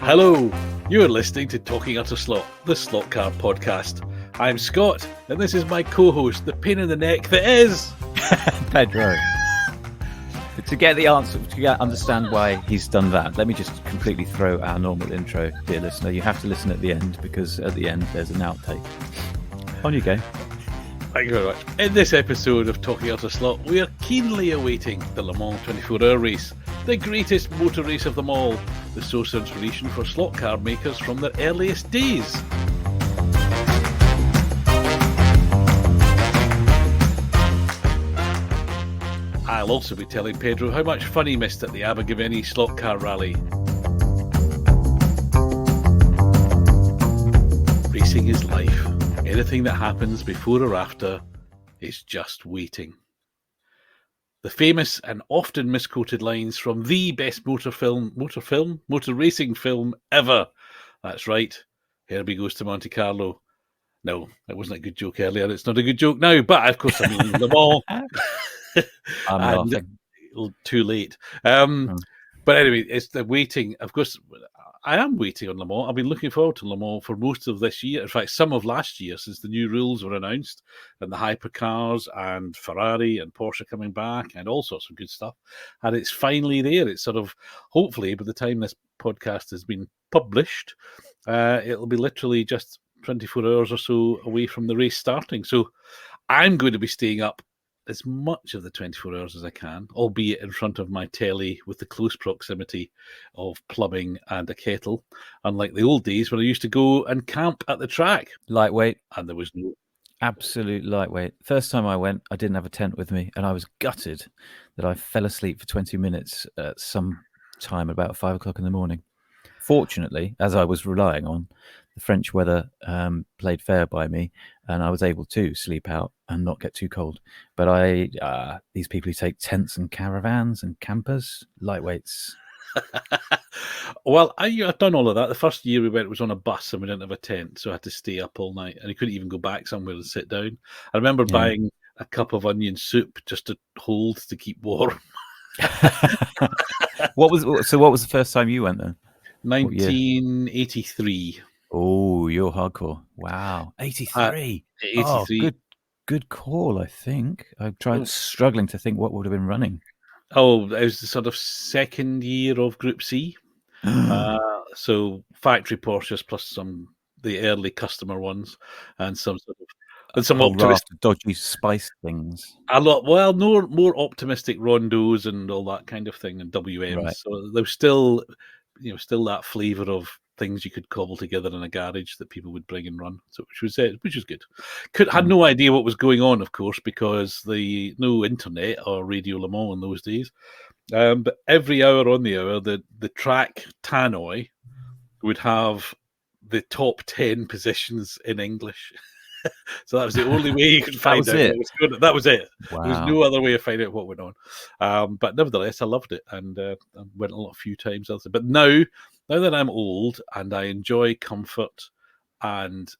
Hello, you're listening to Talking Utter Slot, the Slot Car podcast. I'm Scott, and this is my co-host, the pain in the neck that is... Pedro. To get the answer, understand why he's done that, let me just completely throw our normal intro, dear listener. You have to listen at the end, because at the end there's an outtake. On you go. Thank you very much. In this episode of Talking Utter Slot, we are keenly awaiting the Le Mans 24-hour race, the greatest motor race of them all, the source of inspiration for slot car makers from their earliest days. I'll also be telling Pedro how much fun he missed at the Abergavenny slot car rally. Racing is life. Anything that happens before or after is just waiting. The famous and often misquoted lines from the best motor racing film ever. That's right. Herbie Goes to Monte Carlo. No, that wasn't a good joke earlier. It's not a good joke now, but of course I mean them all. I'm laughing. Too late. But anyway, it's the waiting. Of course, I am waiting on Le Mans. I've been looking forward to Le Mans for most of this year. In fact, some of last year, since the new rules were announced, and the hypercars and Ferrari and Porsche coming back and all sorts of good stuff. And it's finally there. It's sort of, hopefully, by the time this podcast has been published, it'll be literally just 24 hours or so away from the race starting. So I'm going to be staying up as much of the 24 hours as I can, albeit in front of my telly with the close proximity of plumbing and a kettle, unlike the old days when I used to go and camp at the track. Lightweight. And there was no... Absolute lightweight. First time I went, I didn't have a tent with me, and I was gutted that I fell asleep for 20 minutes at some time about 5 o'clock in the morning. Fortunately, as I was relying on, the French weather played fair by me, and I was able to sleep out and not get too cold. But these people who take tents and caravans and campers, lightweights. Well, I've done all of that. The first year we went, it was on a bus and we didn't have a tent, so I had to stay up all night, and you couldn't even go back somewhere and sit down. I remember buying a cup of onion soup just to hold to keep warm. What was the first time you went then? 1983. Oh, you're hardcore. Wow. 83. 83. Oh, good call, I think. I'm struggling to think what would have been running. Oh, it was the sort of second year of Group C. So factory Porsches plus the early customer ones and some sort of... And some optimistic dodgy spice things. A lot, well, more optimistic rondos and all that kind of thing, and WMs. Right. So there was still that flavour of things you could cobble together in a garage that people would bring and run. So which was good. Had no idea what was going on, of course, because no internet or Radio Le Mans in those days. But every hour on the hour, the track tannoy would have the top 10 positions in English. So that was the only way you could find out what was good. That was it. Wow. There was no other way of finding out what went on. But nevertheless, I loved it and I went a few times. But now that I'm old and I enjoy comfort and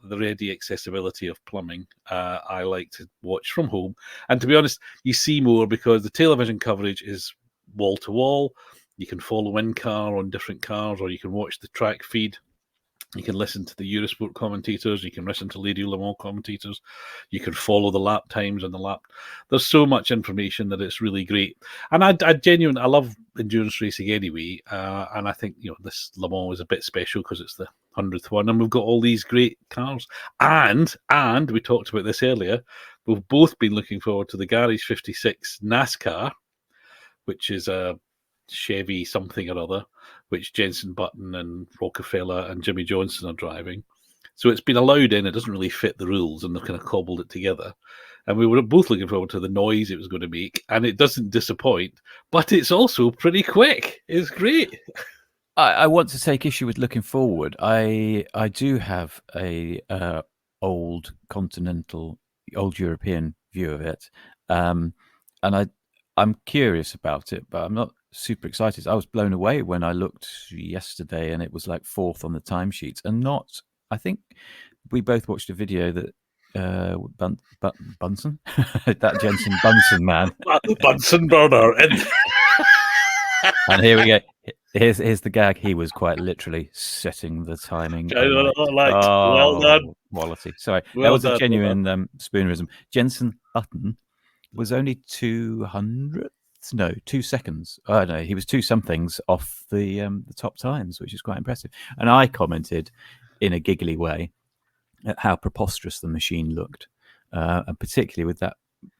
the ready accessibility of plumbing, I like to watch from home. And to be honest, you see more because the television coverage is wall to wall. You can follow in-car on different cars, or you can watch the track feed. You can listen to the Eurosport commentators. You can listen to Radio Le Mans commentators. You can follow the lap times on the lap. There's so much information that it's really great. And I love endurance racing anyway. And I think this Le Mans is a bit special because it's the 100th one, and we've got all these great cars. And we talked about this earlier. We've both been looking forward to the Garage 56 NASCAR, which is a Chevy something or other, which Jenson Bunsen and Rockefeller and Jimmy Johnson are driving. So it's been allowed in. It doesn't really fit the rules, and they've kind of cobbled it together. And we were both looking forward to the noise it was going to make, and it doesn't disappoint, but it's also pretty quick. It's great. I want to take issue with looking forward. I do have a old European view of it, and I'm curious about it, but I'm not super excited. I was blown away when I looked yesterday and it was like 4th on the timesheets, and I think we both watched a video that Bunsen, that Jenson Bunsen man, Bunsen burner, and here we go. Here's the gag. He was quite literally setting the timing. Well done. Quality. Sorry, that Well was a done. genuine spoonerism. Jenson Button was only 200. No, 2 seconds. I don't know. He was 2 somethings off the top times, which is quite impressive. And I commented in a giggly way at how preposterous the machine looked, and particularly with that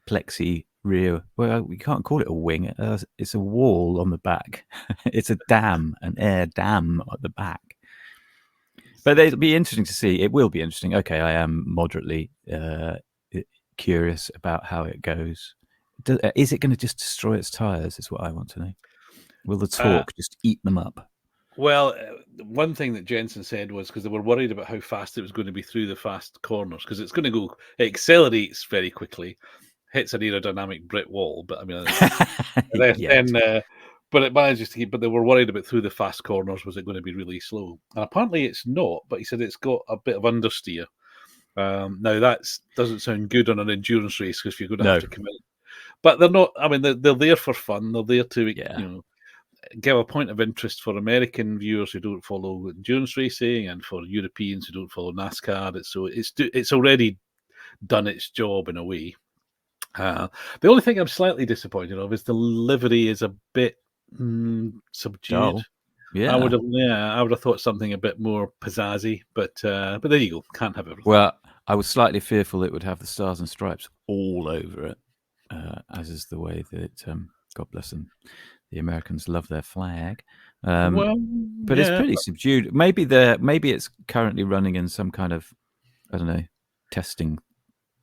plexi rear. Well, we can't call it a wing. It's a wall on the back. It's a dam, an air dam at the back. But it'll be interesting to see. It will be interesting. Okay, I am moderately curious about how it goes. Is it going to just destroy its tires? Is what I want to know. Will the torque just eat them up? Well, one thing that Jensen said was because they were worried about how fast it was going to be through the fast corners, because it's going to go, it accelerates very quickly, hits an aerodynamic brick wall. But I mean, but it manages to keep. But they were worried about through the fast corners, was it going to be really slow? And apparently it's not. But he said it's got a bit of understeer. Now that doesn't sound good on an endurance race because you're going to have to commit. But they're not. I mean, they're there for fun. They're there to give a point of interest for American viewers who don't follow endurance racing, and for Europeans who don't follow NASCAR. It's already done its job in a way. The only thing I'm slightly disappointed of is the livery is a bit subdued. Dull. Yeah, I would have thought something a bit more pizzazzy, but there you go. Can't have everything. Well, I was slightly fearful it would have the stars and stripes all over it, as is the way that God bless them, the Americans love their flag. But it's pretty subdued. Maybe it's currently running in some kind of, I don't know, testing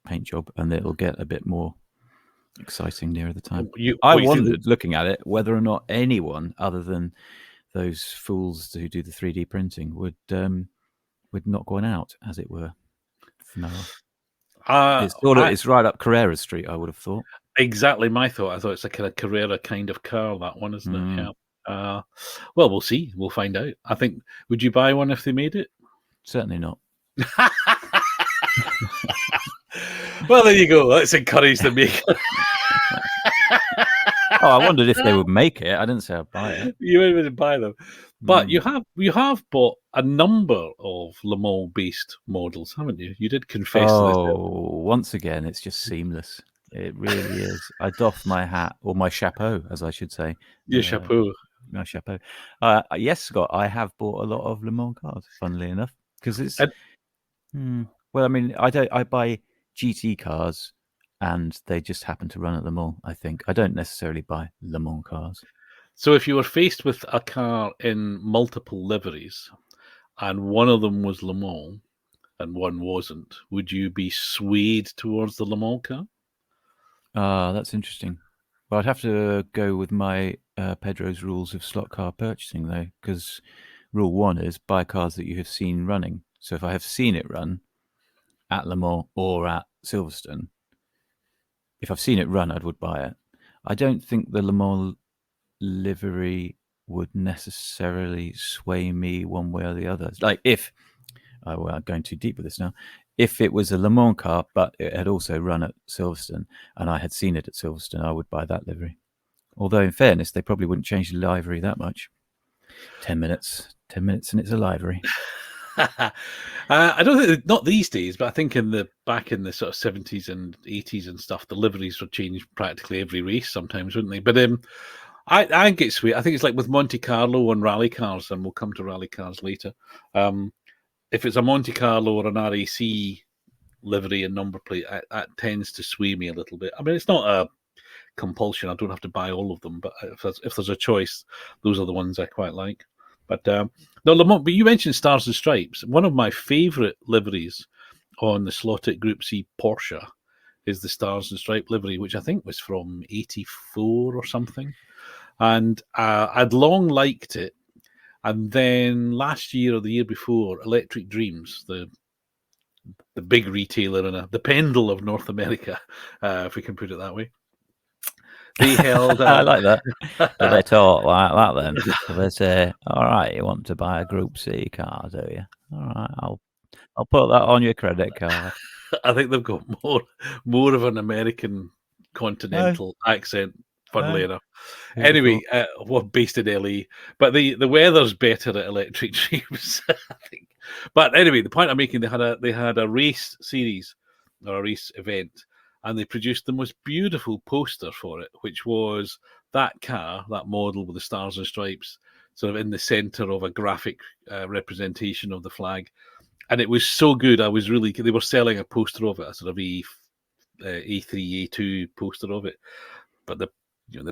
paint job, and it'll get a bit more exciting nearer the time. I wondered, looking at it, whether or not anyone other than those fools who do the 3D printing would knock one out, as it were. No. It's right up Carrera Street, I would have thought. Exactly my thought. I thought it's a kind of Carrera kind of car, that one, isn't it? Yeah. Well, we'll see. We'll find out. I think, would you buy one if they made it? Certainly not. Well, there you go. Let's encourage the maker. I wondered if they would make it. I didn't say I'd buy it. You wouldn't buy them. But you have bought a number of Le Mans-based models, haven't you? You did confess to this. Once again, it's just seamless. It really is. I doff my hat, or my chapeau, as I should say. Your chapeau. My chapeau. Yes, Scott, I have bought a lot of Le Mans cars, funnily enough, because it's... Well, I mean, I buy GT cars, and they just happen to run at Le Mans, I think. I don't necessarily buy Le Mans cars. So if you were faced with a car in multiple liveries, and one of them was Le Mans, and one wasn't, would you be swayed towards the Le Mans car? That's interesting. Well, I'd have to go with my Pedro's rules of slot car purchasing, though, because rule 1 is buy cars that you have seen running. So if I have seen it run at Le Mans or at Silverstone, if I've seen it run, I would buy it. I don't think the Le Mans livery would necessarily sway me one way or the other. Like if, I'm going too deep with this now, if it was a Le Mans car, but it had also run at Silverstone, and I had seen it at Silverstone, I would buy that livery. Although, in fairness, they probably wouldn't change the livery that much. 10 minutes, and it's a livery. I don't think, not these days, but I think back in the sort of 70s and 80s and stuff, the liveries would change practically every race sometimes, wouldn't they? But I think it's sweet. I think it's like with Monte Carlo and rally cars, and we'll come to rally cars later. If it's a Monte Carlo or an RAC livery and number plate, that tends to sway me a little bit. I mean, it's not a compulsion. I don't have to buy all of them, but if there's a choice, those are the ones I quite like. But no, Le Mans, but you mentioned Stars and Stripes. One of my favourite liveries on the slotted Group C Porsche is the Stars and Stripe livery, which I think was from 84 or something. And I'd long liked it. And then last year or the year before, Electric Dreams, the big retailer and the Pendle of North America, if we can put it that way, they held... I like that. Do they talk like that then? Do they say, all right, you want to buy a Group C car, do you? All right, I'll put that on your credit card. I think they've got more of an American continental accent funnily enough. Who'd have Anyway, well, based in LA, but the weather's better at Electric Dreams, I think. But anyway, the point I'm making, they had a race series or a race event, and they produced the most beautiful poster for it, which was that car, that model with the stars and stripes, sort of in the center of a graphic representation of the flag. And it was so good. They were selling a poster of it, a sort of A3, A2 poster of it. But the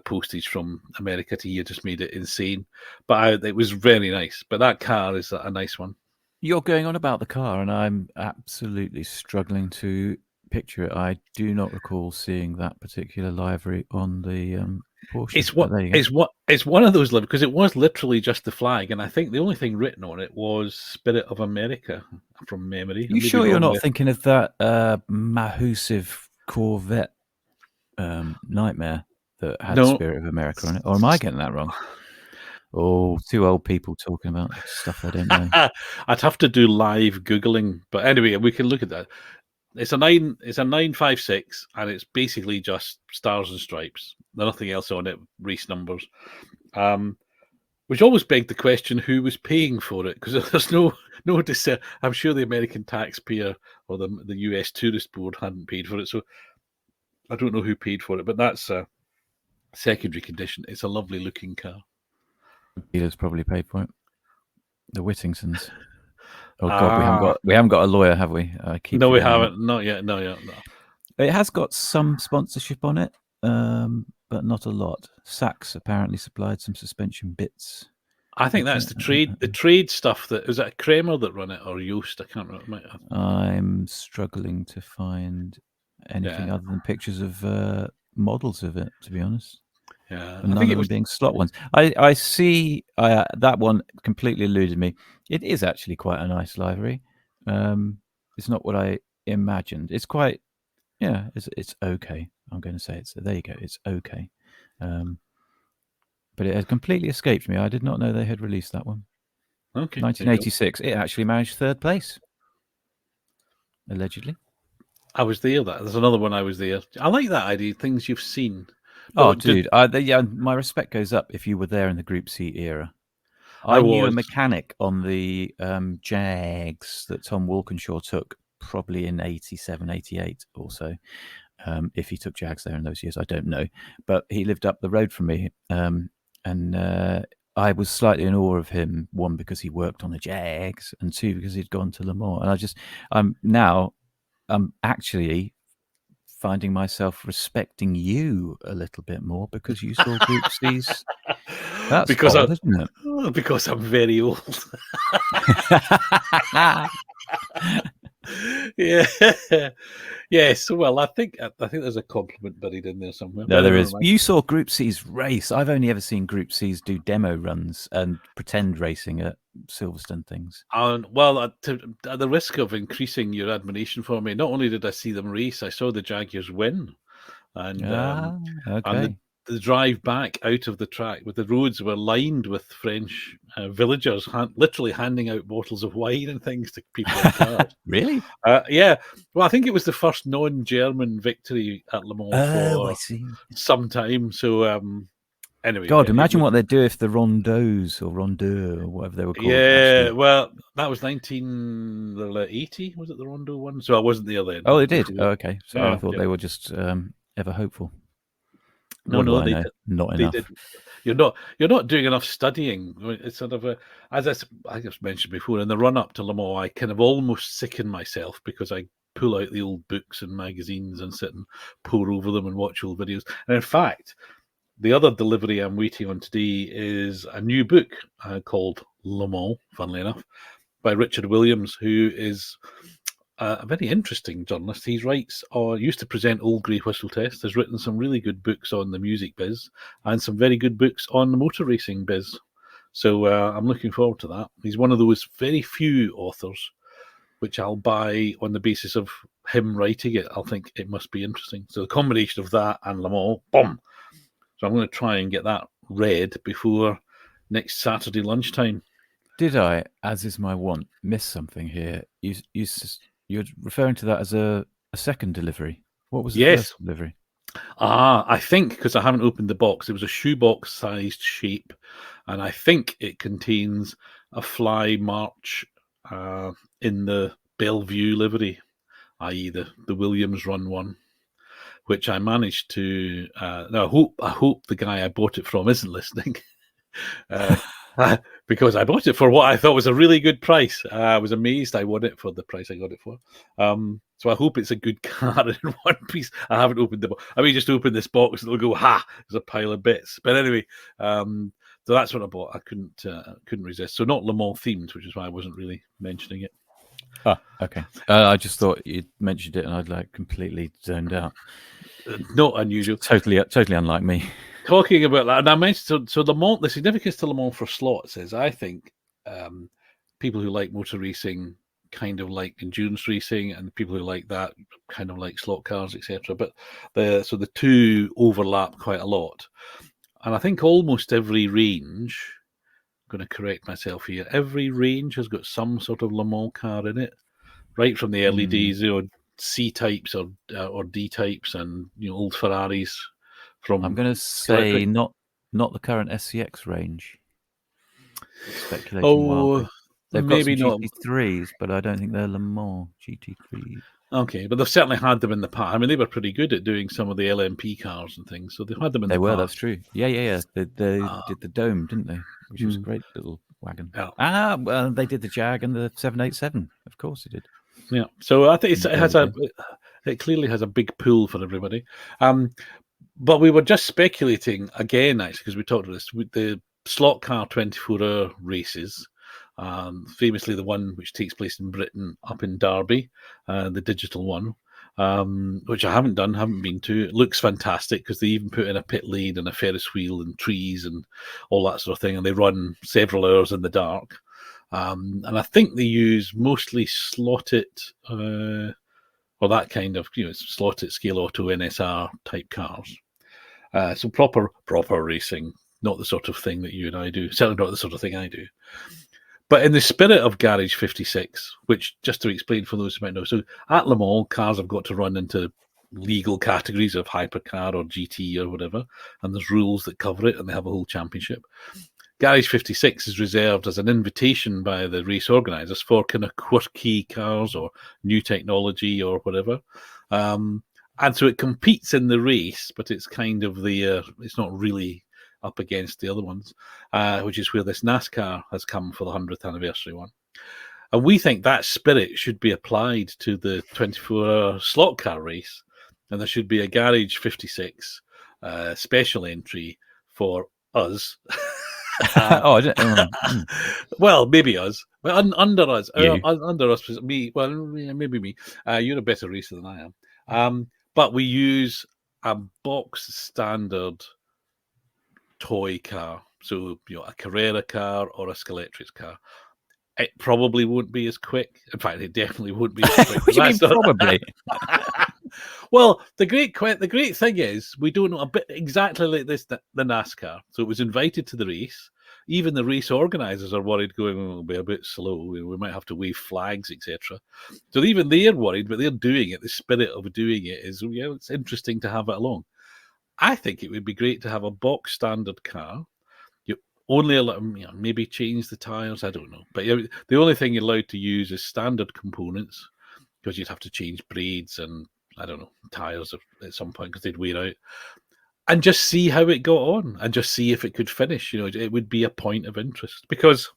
postage from America to here just made it insane. But it was very nice. But that car is a nice one. You're going on about the car, and I'm absolutely struggling to picture it. I do not recall seeing that particular livery on the Porsche. It's one of those liveries, because it was literally just the flag, and I think the only thing written on it was "Spirit of America" from memory. You sure you're not thinking of that Mahusive Corvette nightmare that had Spirit of America on it? Or am I getting that wrong? Oh, two old people talking about stuff they don't know. I'd have to do live Googling, but anyway, we can look at that. It's a 956, and it's basically just stars and stripes. There's nothing else on it, race numbers. Which always begged the question, who was paying for it? Because there's no I'm sure the American taxpayer or the US Tourist Board hadn't paid for it, so I don't know who paid for it, but that's a secondary condition. It's a lovely looking car. Dealers probably paid for it. The Whittingsons. Oh God, we haven't got a lawyer, have we? No, we haven't. Not yet. No. It has got some sponsorship on it, but not a lot. Sachs apparently supplied some suspension bits. I think that's the trade. The trade stuff that was it Kramer that run it or Yost? I can't remember. I'm struggling to find anything other than pictures of models of it, to be honest. Yeah, and none of them being slot ones. I see that one completely eluded me. It is actually quite a nice livery. It's not what I imagined. It's quite, it's okay. I'm going to say it's there. You go. It's okay. But it had completely escaped me. I did not know they had released that one. Okay. 1986. It actually managed third place. Allegedly. I was there. There's another one I was there. I like that idea. Things you've seen. Oh, dude! My respect goes up if you were there in the Group C era. I knew a mechanic on the Jags that Tom Walkinshaw took probably in 87, 88 or so. If he took Jags there in those years, I don't know. But he lived up the road from me, and I was slightly in awe of him. One, because he worked on the Jags, and two, because he'd gone to Le Mans. And I'm actually finding myself respecting you a little bit more because you saw Group C's. That's because odd, isn't it? Because I'm very old. Yeah. Yes. Well, I think there's a compliment buried in there somewhere. No, there is. You saw Group C's race. I've only ever seen Group C's do demo runs and pretend racing at Silverstone things. Well, at the risk of increasing your admiration for me, not only did I see them race, I saw the Jaguars win, and okay. The drive back out of the track, with the roads were lined with French villagers, literally handing out bottles of wine and things to people in cars. Really? Yeah. Well, I think it was the first non-German victory at Le Mans for some time. So anyway. God, imagine what they'd do if the Rondeaux or Rondeux or whatever they were called. Yeah, actually. Well, that was 1980, was it the Rondeau one? So I wasn't there then. Oh, they did? Oh, okay. So I thought they were just ever hopeful. No, they did. Not enough. Did. You're not doing enough studying. It's sort of as I just mentioned before, in the run up to Le Mans, I kind of almost sicken myself because I pull out the old books and magazines and sit and pore over them and watch old videos. And in fact, the other delivery I'm waiting on today is a new book called Le Mans, funnily enough, by Richard Williams, who is a very interesting journalist. He used to present Old Grey Whistle Test, has written some really good books on the music biz and some very good books on the motor racing biz. So I'm looking forward to that. He's one of those very few authors which I'll buy on the basis of him writing it. I'll think it must be interesting. So the combination of that and Le Mans, boom. So I'm going to try and get that read before next Saturday lunchtime. Did I, as is my wont, miss something here? You're referring to that as a second delivery. What was the first delivery? I think because I haven't opened the box, it was a shoebox-sized shape, and I think it contains a fly march in the Bellevue livery, i.e. the Williams Run one, which I managed to. Now I hope the guy I bought it from isn't listening. Because I bought it for what I thought was a really good price. I was amazed I won it for the price I got it for. So I hope it's a good car in one piece. I haven't opened the box. I mean, just open this box and it'll go, ha, there's a pile of bits. But anyway, so that's what I bought. I couldn't resist. So not Le Mans themed, which is why I wasn't really mentioning it. Okay. I just thought you mentioned it and I'd like completely zoned out. Not unusual. Totally unlike me. Talking about that, and I mentioned so Le Mans. The significance to Le Mans for slots is, I think, people who like motor racing kind of like endurance racing, and people who like that kind of like slot cars, etc. But the two overlap quite a lot, and I think almost every range. I'm going to correct myself here. Every range has got some sort of Le Mans car in it, right from the early days, C types or D types, and old Ferraris. I'm going to say not the current SCX range. Speculating wildly. They've maybe got some GT3s, but I don't think they're Le Mans GT3s. Okay, but they've certainly had them in the past. I mean, they were pretty good at doing some of the LMP cars and things, so they've had them in the past. They were, that's true. Yeah. They did the Dome, didn't they? Which was a great little wagon. Yeah. Well, they did the Jag and the 787. Of course they did. Yeah, so I think it clearly has a big pull for everybody. But we were just speculating again, actually, because we talked about this with the slot car 24-hour races. Famously, the one which takes place in Britain up in Derby, the digital one, which I haven't been to. It looks fantastic because they even put in a pit lane and a Ferris wheel and trees and all that sort of thing, and they run several hours in the dark. And I think they use mostly slotted, or that kind of slotted scale auto NSR type cars. So proper racing, not the sort of thing that you and I do. Certainly not the sort of thing I do. But in the spirit of Garage 56, which, just to explain for those who might know, so at Le Mans, cars have got to run into legal categories of hypercar or GT or whatever, and there's rules that cover it, and they have a whole championship. Garage 56 is reserved as an invitation by the race organisers for kind of quirky cars or new technology or whatever. And so it competes in the race, but it's kind of it's not really up against the other ones, which is where this NASCAR has come for the 100th anniversary one. And we think that spirit should be applied to the 24-hour slot car race, and there should be a Garage 56 special entry for us. Well, maybe us, but under us, me. Well, maybe me. You're a better racer than I am. But we use a box standard toy car, so a Carrera car or a Scalextric car. It probably won't be as quick. In fact, it definitely won't be as quick. What do you mean probably? Well, the great thing is we don't know a bit exactly like this the NASCAR. So it was invited to the race. Even the race organisers are worried, going, it'll be a bit slow. We might have to wave flags, etc. So even they're worried, but they're doing it. The spirit of doing it is, it's interesting to have it along. I think it would be great to have a box standard car. You only maybe change the tyres. I don't know, but the only thing you're allowed to use is standard components, because you'd have to change braids and I don't know tyres at some point because they'd wear out. And just see how it got on, and just see if it could finish. It would be a point of interest, because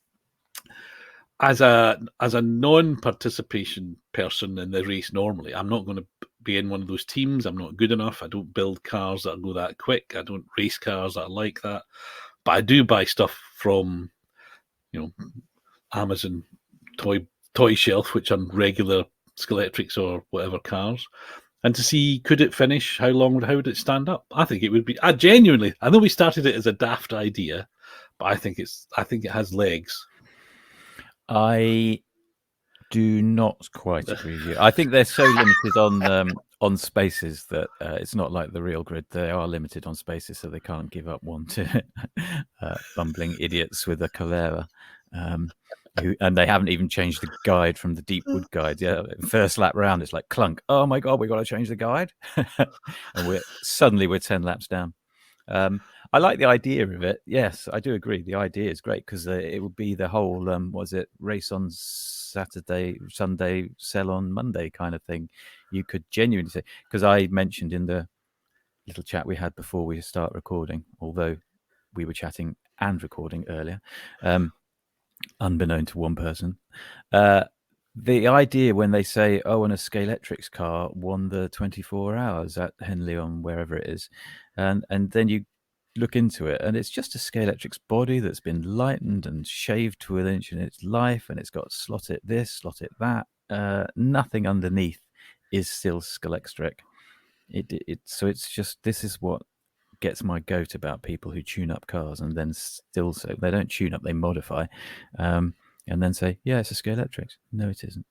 as a non-participation person in the race normally, I'm not going to be in one of those teams. I'm not good enough. I don't build cars that go that quick. I don't race cars that are like that. But I do buy stuff from, Amazon toy shelf, which are regular Scalextrics or whatever cars. And to see, could it finish? How would it stand up? I think it would be. I know we started it as a daft idea, but I think it has legs. I do not quite agree with you. I think they're so limited on spaces that it's not like the real grid. They are limited on spaces, so they can't give up one to bumbling idiots with a Carrera. And they haven't even changed the guide from the Deepwood guide. Yeah, first lap round, it's like clunk. Oh my god, we got to change the guide, and we're 10 laps down. I like the idea of it. Yes, I do agree. The idea is great because it would be the whole race on Saturday, Sunday, sell on Monday kind of thing. You could genuinely say, because I mentioned in the little chat we had before we start recording, although we were chatting and recording earlier, unbeknown to one person, the idea when they say, oh, and a Scalextrics car won the 24 hours at Henley on wherever it is, and then you look into it and it's just a Scalextrics body that's been lightened and shaved to an inch in its life, and it's got slot it this, slot it that, nothing underneath is still Scalextric. So it's just, this is what gets my goat about people who tune up cars and then still say they don't tune up, they modify, and then say, yeah, it's a Scalextrics. No, it isn't.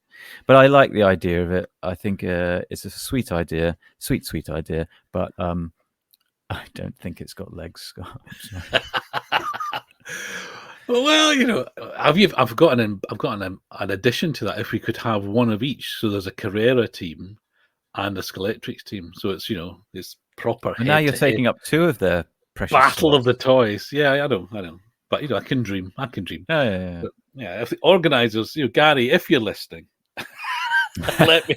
But I like the idea of it. I think it's a sweet idea, sweet idea, but I don't think it's got legs, Scott. Well, I've got an addition to that. If we could have one of each, so there's a Carrera team and a Scalextrics team, so it's it's proper. And now you're taking up two of their precious battle slots. of the toys. Yeah, I know. But I can dream. Yeah. But, if the organisers, Gary, if you're listening, let me.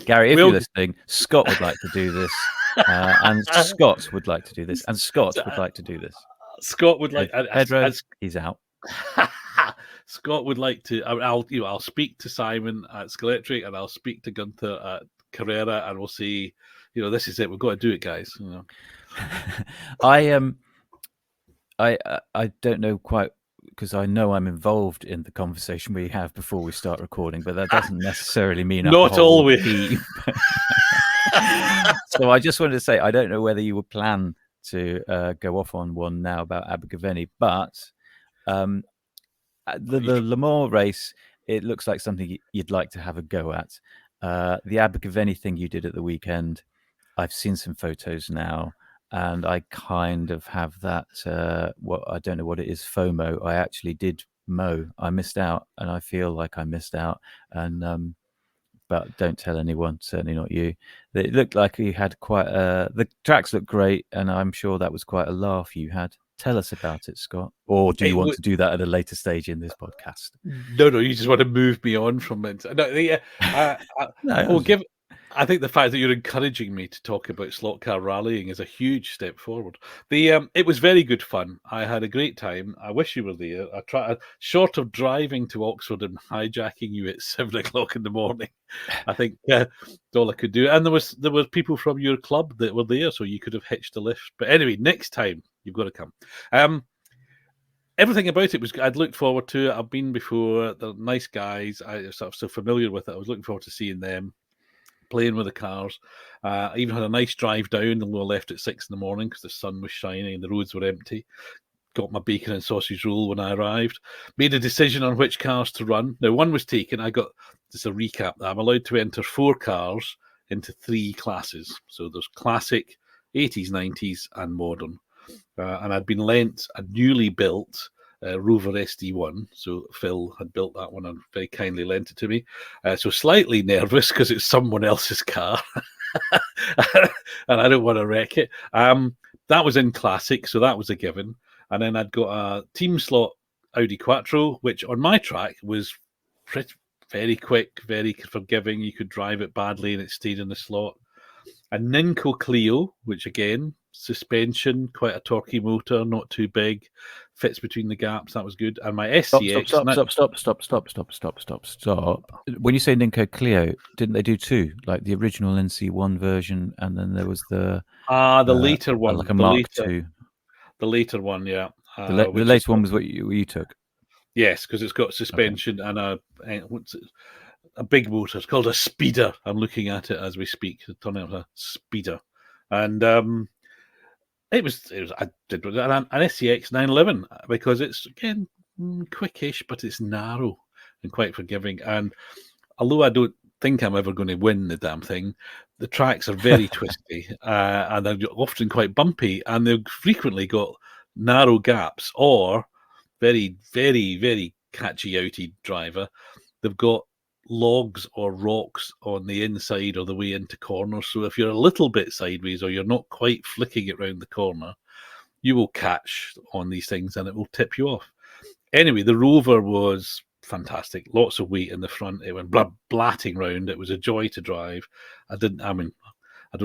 Gary, if you're listening, Scott would like to do this, and Scott would like to do this, and Scott would like to do this. Scott would like. Pedro, he's out. Scott would like to. I'll speak to Simon at Scalextric, and I'll speak to Gunther at Carrera, and we'll see. This is it. We've got to do it, guys. I don't know quite, because I know I'm involved in the conversation we have before we start recording, but that doesn't necessarily mean not always. So I just wanted to say, I don't know whether you would plan to go off on one now about Abergavenny, but the Le Mans race, it looks like something you'd like to have a go at. The Abergavenny thing you did at the weekend, I've seen some photos now, and I kind of have that, I don't know what it is, FOMO. I actually did mow. I missed out, and I feel like I missed out. And but don't tell anyone, certainly not you. It looked like you had quite the tracks looked great, and I'm sure that was quite a laugh you had. Tell us about it, Scott. Or do you want to do that at a later stage in this podcast? No, you just want to move me on from it. I think the fact that you're encouraging me to talk about slot car rallying is a huge step forward. It was very good fun. I had a great time. I wish you were there. Short of driving to Oxford and hijacking you at 7:00 in the morning, I think that's all I could do. And there were people from your club that were there, so you could have hitched a lift. But anyway, next time you've got to come. Everything about it was. I'd looked forward to it. I've been before. They're nice guys. I'm so familiar with it. I was looking forward to seeing them, playing with the cars. I even had a nice drive down, although I left at 6 in the morning because the sun was shining and the roads were empty. Got my bacon and sausage roll when I arrived. Made a decision on which cars to run. Now, one was taken. I got, just a recap, I'm allowed to enter 4 cars into 3 classes. So there's classic, 80s, 90s, and modern. And I'd been lent a newly built Rover SD1. So Phil had built that one and very kindly lent it to me. So slightly nervous because it's someone else's car. And I don't want to wreck it. That was in classic, so that was a given. And then I'd got a team slot Audi Quattro, which on my track was very quick, very forgiving. You could drive it badly and it stayed in the slot. A Ninco Clio, which again, suspension, quite a torquey motor, not too big, fits between the gaps. That was good. And my SCX. Stop. When you say Ninco Clio, didn't they do 2? Like the original NC1 version, and then there was the later one, like a Mark II. The later one, yeah. The later one was what you took. Yes, because it's got suspension and a big motor. It's called a speeder. I'm looking at it as we speak. It turned out a speeder, and it was. I did an SCX 911 because it's again quickish, but it's narrow and quite forgiving. And although I don't think I'm ever going to win the damn thing, the tracks are very twisty and they're often quite bumpy, and they've frequently got narrow gaps or very, very, very catchy-outy driver. They've got logs or rocks on the inside or the way into corners. So if you're a little bit sideways or you're not quite flicking it round the corner, you will catch on these things and it will tip you off. Anyway, the Rover was fantastic. Lots of weight in the front. It went blatting round. It was a joy to drive. I don't know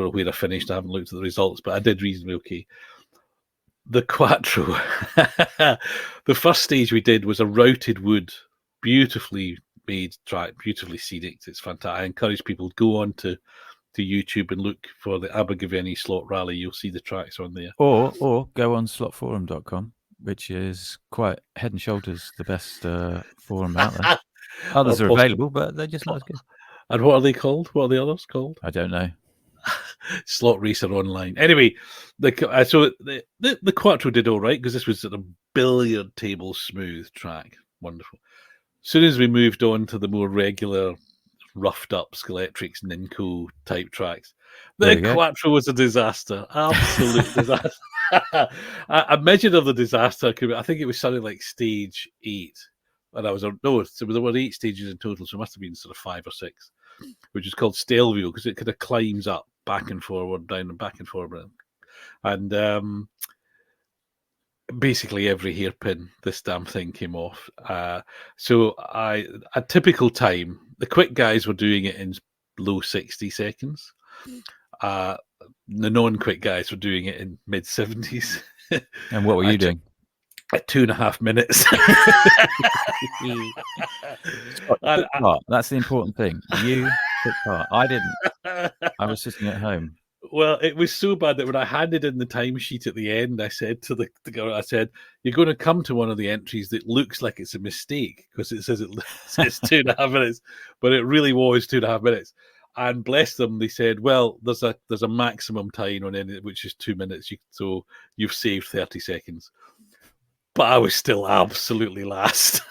where I finished. I haven't looked at the results, but I did reasonably okay. The Quattro, the first stage we did was a routed wood, beautifully made track, beautifully scenic. It's fantastic. I encourage people to go on to YouTube and look for the Abergavenny Slot Rally. You'll see the tracks on there. Or go on slotforum.com, which is quite head and shoulders the best forum out there. Others are available, but they're just not as good. And what are they called? What are the others called? I don't know. Slot Racer Online. Anyway, the Quattro did all right because this was at a billiard table smooth track. Wonderful. As soon as we moved on to the more regular, roughed up Skeletrix Ninco type tracks, the Quattro was a disaster. Absolute disaster. A measure of the disaster could be, I think it was something like stage 8. And so there were 8 stages in total, so it must have been sort of 5 or 6, which is called Stelvio because it kind of climbs up back and forward, down and back and forward. And basically every hairpin, this damn thing came off. So a typical time, the quick guys were doing it in low 60 seconds. The non-quick guys were doing it in mid 70s. And what were you doing? At 2.5 minutes. That's the important thing. You took part. I didn't. I was sitting at home. Well, it was so bad that when I handed in the timesheet at the end, I said to the girl, I said, "You're going to come to one of the entries that looks like it's a mistake because it says it's 2.5 minutes, but it really was 2.5 minutes." And bless them, they said, "Well, there's a maximum time on it, which is 2 minutes, so you've saved 30 seconds." But I was still absolutely last.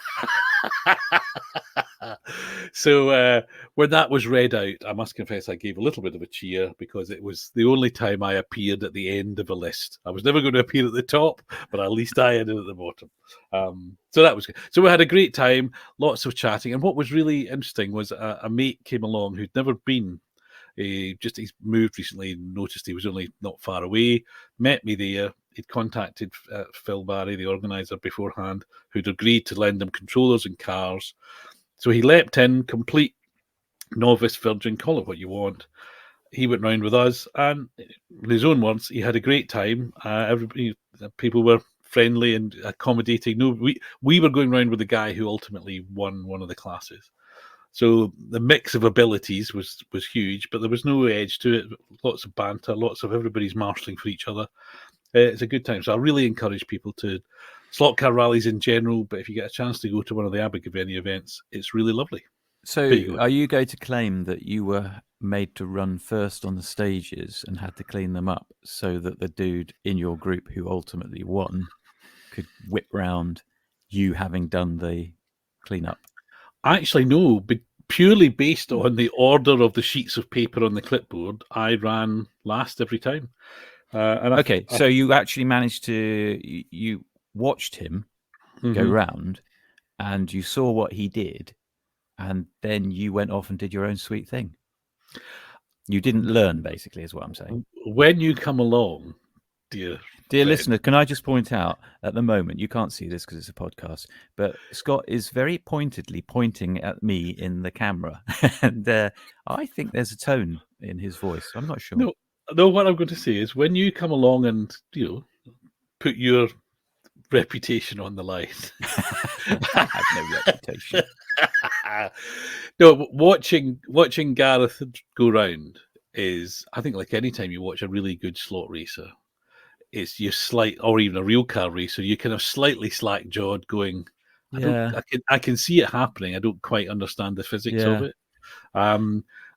So when that was read out, I must confess I gave a little bit of a cheer because it was the only time I appeared at the end of a list. I was never going to appear at the top, but at least I ended at the bottom. So that was good. So we had a great time, lots of chatting. And what was really interesting was a mate came along who'd never been. He's moved recently, noticed he was only not far away, met me there. He'd contacted Phil Barry, the organizer, beforehand, who'd agreed to lend him controllers and cars. So he leapt in, complete novice virgin, call it what you want. He went round with us, and in his own words, he had a great time. People were friendly and accommodating. No, we were going round with the guy who ultimately won one of the classes. So the mix of abilities was huge, but there was no edge to it. Lots of banter, lots of everybody's marshalling for each other. It's a good time. So I really encourage people to slot car rallies in general, but if you get a chance to go to one of the Abergavenny events, it's really lovely. So are you going to claim that you were made to run first on the stages and had to clean them up so that the dude in your group who ultimately won could whip round you having done the cleanup? Actually, no, but purely based on the order of the sheets of paper on the clipboard, I ran last every time. So you actually managed to, you watched him go round and you saw what he did, and then you went off and did your own sweet thing. You didn't learn, basically, is what I'm saying. When you come along, dear listener, can I just point out, at the moment, you can't see this because it's a podcast, but Scott is very pointedly pointing at me in the camera. And I think there's a tone in his voice. I'm not sure. No, what I'm going to say is when you come along and, put your reputation on the line. I have no reputation. No, watching Gareth go round is, I think, like any time you watch a really good slot racer, it's your or even a real car racer, you kind of slightly slack-jawed going, I can see it happening. I don't quite understand the physics of it.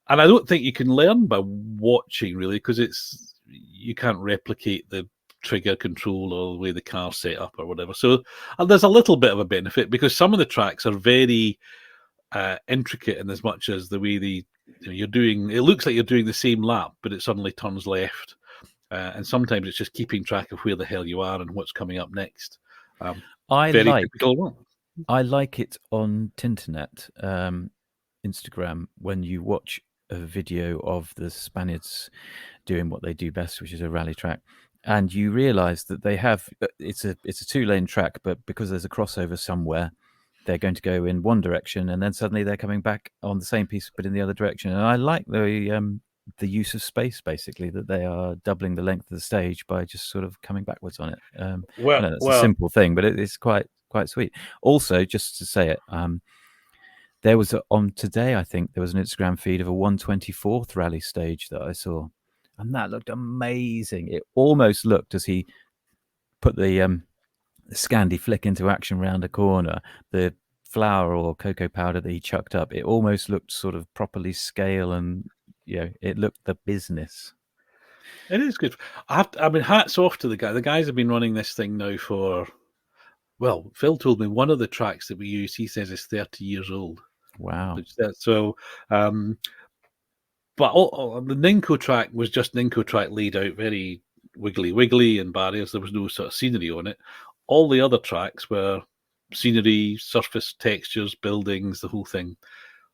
And I don't think you can learn by watching, really, because you can't replicate the trigger control or the way the car's set up or whatever. So there's a little bit of a benefit because some of the tracks are very intricate in as much as the way you're doing. It looks like you're doing the same lap, but it suddenly turns left. And sometimes it's just keeping track of where the hell you are and what's coming up next. I I like it on Tinternet, Instagram, when you watch a video of the Spaniards doing what they do best, which is a rally track, and you realise that they have it's a 2-lane track, but because there's a crossover somewhere, they're going to go in one direction, and then suddenly they're coming back on the same piece but in the other direction. And I like the use of space, basically, that they are doubling the length of the stage by just sort of coming backwards on it. I Well, know that's a well, simple thing, but it's quite sweet. Also, just to say it, there was on today, I think there was an Instagram feed of a 124th rally stage that I saw, and that looked amazing. It almost looked, as he put the Scandi flick into action round a corner, the flour or cocoa powder that he chucked up, it almost looked sort of properly scale, and it looked the business. it is good. I mean, hats off to the guy. The guys have been running this thing now for. Well, Phil told me one of the tracks that we use, he says, is 30 years old. Wow. So, but the Ninko track was just Ninko track laid out very wiggly and barriers. There was no sort of scenery on it. All the other tracks were scenery, surface textures, buildings, the whole thing.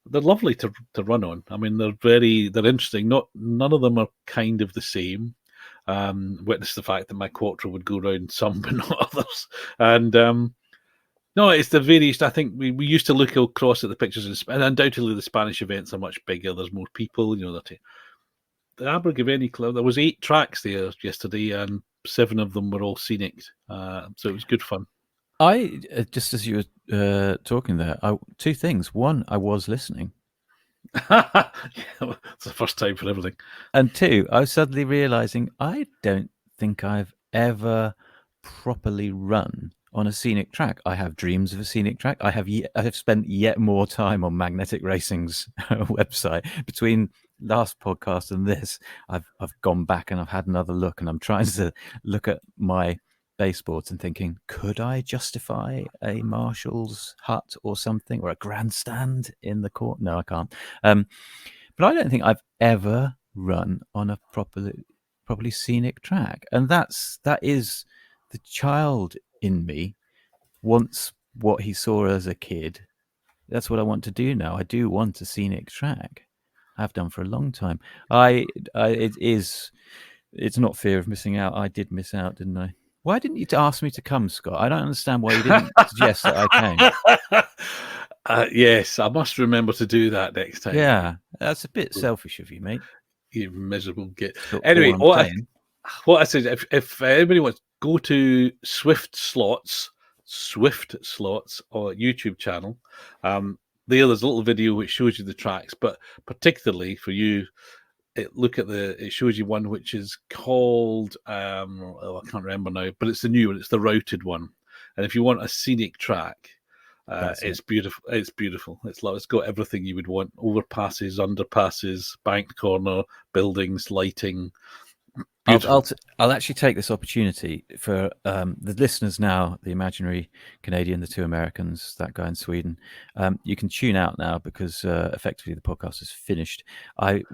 They're lovely to run on. I mean, they're interesting. None of them are kind of the same. Witness the fact that my Quattro would go around some but not others. And no, it's the various. I think we used to look across at the pictures, and undoubtedly the Spanish events are much bigger. There's more people. The Abergavenny Club. There was 8 tracks there yesterday, and 7 of them were all scenic. So it was good fun. I just as you were talking there, 2 things. One, I was listening. Yeah, it's the first time for everything. And 2, I was suddenly realizing I don't think I've ever properly run on a scenic track. I have dreams of a scenic track. I have spent yet more time on Magnetic Racing's website between last podcast and this. I've gone back and I've had another look, and I'm trying to look at my baseboards and thinking, could I justify a marshal's hut or something, or a grandstand in the court? No, I can't. But I don't think I've ever run on a properly scenic track, and that is the child in me wants what he saw as a kid. That's what I want to do now. I do want a scenic track. I've done for a long time. It's not fear of missing out. I did miss out, didn't I? Why didn't you ask me to come, Scott? I don't understand why you didn't suggest that I came. Yes, I must remember to do that next time. Yeah, that's a bit selfish of you, mate. You miserable git. Anyway, what I said, if anybody wants, go to Swift Slots or YouTube channel. There's a little video which shows you the tracks, but particularly for you, it shows you one which is called I can't remember now, but it's the new one. It's the routed one, and if you want a scenic track, it's beautiful. It's beautiful. It's got everything you would want: overpasses, underpasses, banked corner, buildings, lighting. I'll actually take this opportunity for the listeners now, the imaginary Canadian, the 2 Americans, that guy in Sweden. You can tune out now because effectively the podcast is finished.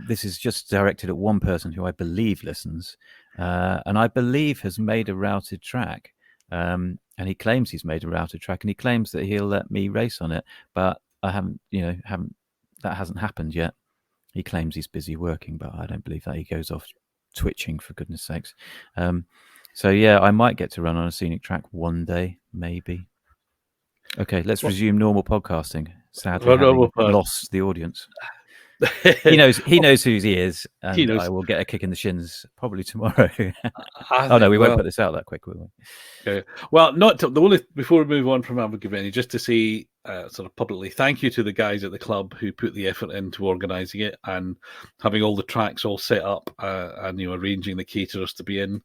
This is just directed at one person who I believe listens, and I believe has made a routed track. And he claims he's made a routed track, and he claims that he'll let me race on it, but I haven't. That hasn't happened yet. He claims he's busy working, but I don't believe that. He goes off twitching, for goodness sakes. So yeah, I might get to run on a scenic track one day, maybe. Okay, let's resume normal podcasting. Sadly, lost the audience. He knows who he is, and I will get a kick in the shins probably tomorrow. We won't put this out that quick, will we? Okay. Well, before we move on from Abergavenny, just to say sort of publicly, thank you to the guys at the club who put the effort into organising it and having all the tracks all set up and arranging the caterers to be in.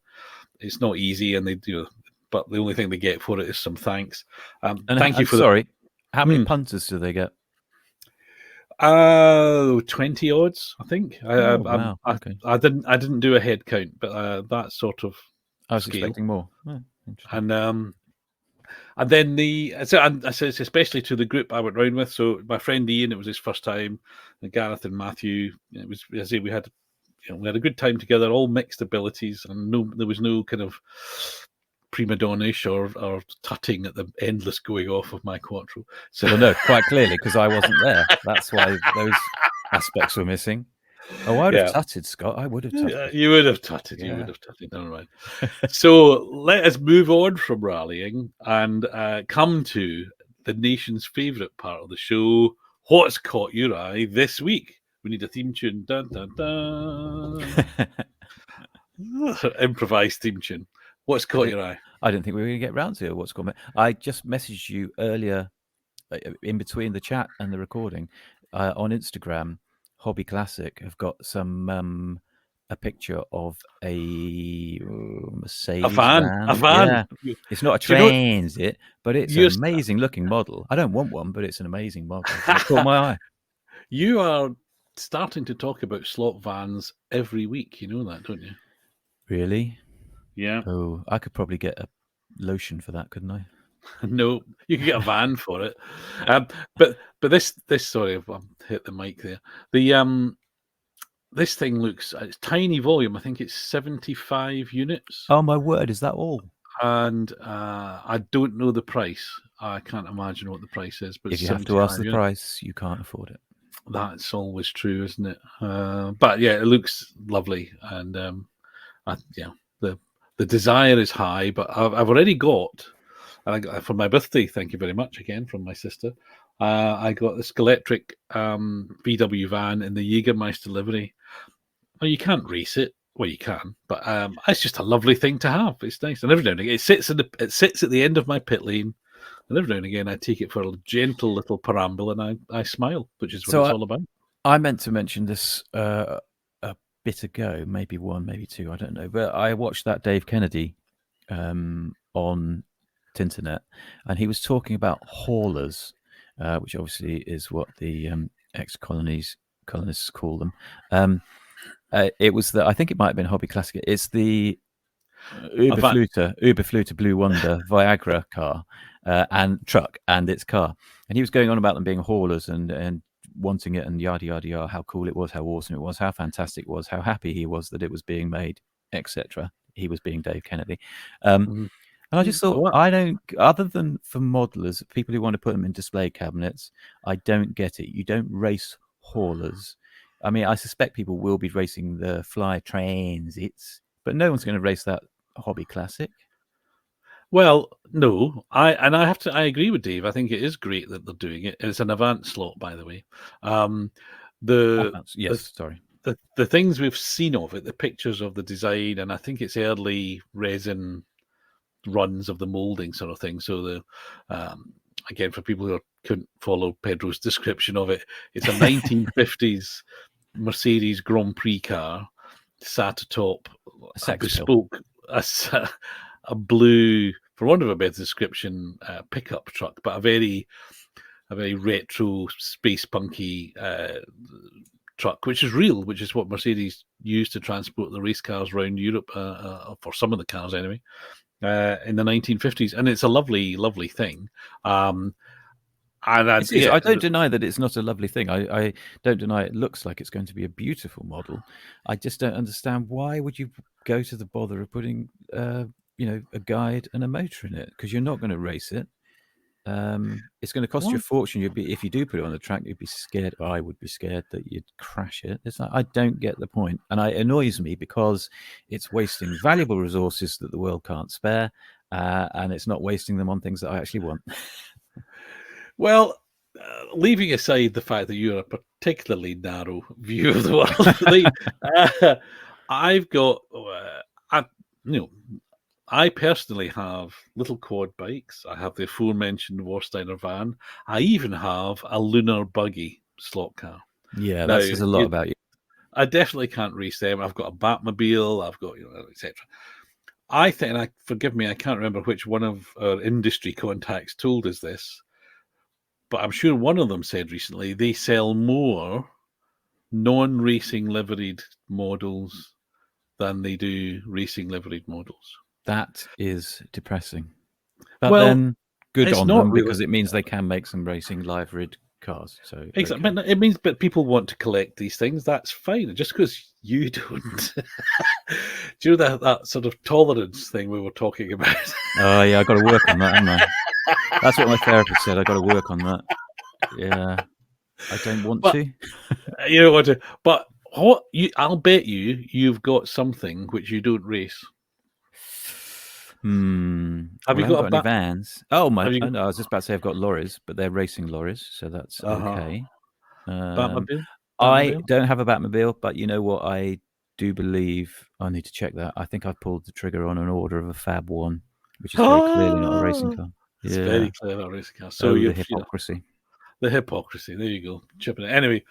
It's not easy, and they do, but the only thing they get for it is some thanks. Thank you for. Sorry, how many punters do they get? 20 odds, I think. Wow. Okay. I didn't do a head count, but that sort of. I was expecting more. Oh, and then I said especially to the group I went round with. So my friend Ian, it was his first time, and Gareth and Matthew. It was, as I say, we had a good time together, all mixed abilities, and there was no kind of prima donna-ish or tutting at the endless going off of my quattro. So Well, no, quite clearly, because I wasn't there. That's why those aspects were missing. Oh, I would have tutted, Scott. I would have tutted. You would have tutted. You would have tutted. Never mind. So let us move on from rallying and come to the nation's favourite part of the show. What's caught your eye this week? We need a theme tune. Dun, dun, dun. Improvised theme tune. What's caught your eye? I didn't think we were going to get round to what's caught me. I just messaged you earlier, in between the chat and the recording, on Instagram. Hobby Classic have got some a picture of a Mercedes van. A van. Yeah. It's not a transit, but it's an amazing looking model. I don't want one, but it's an amazing model. It caught my eye. You are starting to talk about slot vans every week. You know that, don't you? Really? Yeah. Oh, I could probably get a lotion for that, couldn't I? No, you can get a van for it. But this sorry, I've hit the mic there. The this thing looks, it's tiny volume. I think it's 75 units. Oh my word, is that all? And I don't know the price. I can't imagine what the price is. But if you have to ask the units. Price, you can't afford it. That's always true, isn't it? But yeah, it looks lovely, and the desire is high. But I've already got. And I got for my birthday, thank you very much again from my sister. I got this electric VW van in the Jägermeister livery. Well, you can't race it. Well, you can, but it's just a lovely thing to have. It's nice, and every now and again, it sits at the end of my pit lane, and every now and again, I take it for a gentle little perambule, and I smile, which is what it's all about. I meant to mention this a bit ago, maybe one, maybe two, I don't know, but I watched that Dave Kennedy on internet, and he was talking about haulers, which obviously is what the ex-colonists call them. It was I think it might have been Hobby Classic. It's the Uberfluter Blue Wonder Viagra car and truck and its car, and he was going on about them being haulers and wanting it and yada yada yada, how cool it was, how awesome it was, how fantastic it was, how happy he was that it was being made, etc. He was being Dave Kennedy. And I just thought, I don't, other than for modelers, people who want to put them in display cabinets, I don't get it. You don't race haulers. I mean, I suspect people will be racing the Fly Transits, but no one's going to race that Hobby Classic. Well, no, I agree with Dave. I think it is great that they're doing it. It's an Avant slot, by the way. The things we've seen of it, the pictures of the design, and I think it's early resin runs of the molding sort of thing. So the again, for people who couldn't follow Pedro's description of it, it's a 1950s Mercedes Grand Prix car, sat atop a bespoke, a blue, for want of a better description, pickup truck, but a very retro, space punky truck, which is real, which is what Mercedes used to transport the race cars around Europe, for some of the cars anyway. In the 1950s, and it's a lovely, lovely thing. And I don't deny that it's not a lovely thing. I don't deny it looks like it's going to be a beautiful model. I just don't understand why would you go to the bother of putting, a guide and a motor in it, because you're not going to race it. It's going to cost you a fortune. If you do put it on the track, you'd be scared. Or I would be scared that you'd crash it. It's like, I don't get the point, and it annoys me because it's wasting valuable resources that the world can't spare, and it's not wasting them on things that I actually want. Well, leaving aside the fact that you're a particularly narrow view of the world, I've got, I personally have little quad bikes. I have the aforementioned Warsteiner van. I even have a lunar buggy slot car. Yeah, that says a lot about you. I definitely can't race them. I've got a Batmobile. I've got, etc. I think, forgive me, I can't remember which one of our industry contacts told us this, but I'm sure one of them said recently they sell more non-racing liveried models than they do racing liveried models. That is depressing. But then good on them, because it means they can make some racing liveried cars. So Exactly. okay. But it means, but people want to collect these things. That's fine. Just because you don't, do you know that sort of tolerance thing we were talking about? Oh yeah, I got to work on that, haven't I? That's what my therapist said. I got to work on that. Yeah, I don't want But to. you don't want to. But what I'll bet you've got something which you don't race. Have Well, you I haven't got got a any back? vans. Oh my! Have you? No, I was just about to say I've got lorries, but they're racing lorries, so that's Uh-huh. okay. Batmobile? I Batmobile? don't have a Batmobile, but you know what? I do believe I need to check that. I think I've pulled the trigger on an order of a Fab One, which is very clearly not a racing car. It's Yeah. very clever racing car. So Oh, the you've hypocrisy. the hypocrisy. There you go, chipping it. Anyway,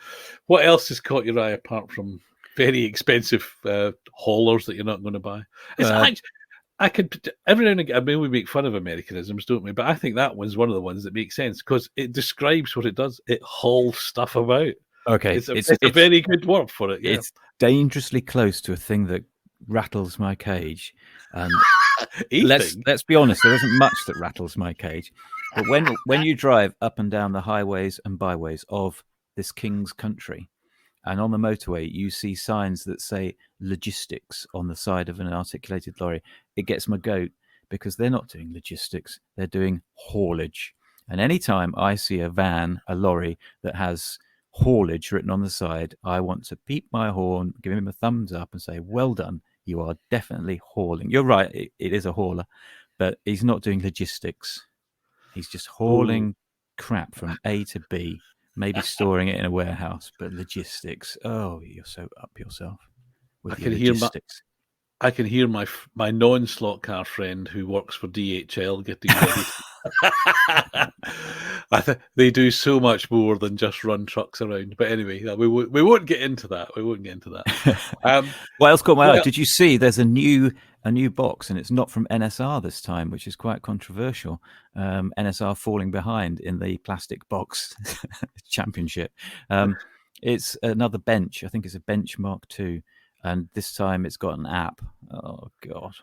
what else has caught your eye apart from very expensive haulers that you're not going to buy? It's Uh, I could every now and again. I mean, we make fun of Americanisms, don't we? But I think that one's one of the ones that makes sense because it describes what it does. It hauls stuff about. okay, It's a very good word for it. Yeah, it's dangerously close to a thing that rattles my cage. And let's thing. be honest, there isn't much that rattles my cage. But when you drive up and down the highways and byways of this king's country, and on the motorway you see signs that say logistics on the side of an articulated lorry, it gets my goat because they're not doing logistics, they're doing haulage. And anytime I see a van, a lorry that has haulage written on the side, I want to beep my horn, give him a thumbs up and say, well done, you are definitely hauling. You're right, it is a hauler, but he's not doing logistics. He's just Oh, hauling crap from A to B, maybe storing it in a warehouse, but logistics. Oh, you're so up yourself I with your can hear my logistics. I can hear my non-slot car friend who works for DHL getting ready. They do so much more than just run trucks around. But anyway, we won't get into that. We won't get into that. What else caught my eye? Well, Did you see there's a new box, and it's not from NSR this time, which is quite controversial. NSR falling behind in the plastic box championship. It's another bench. I think it's a bench Mark II, and this time it's got an app. Oh God.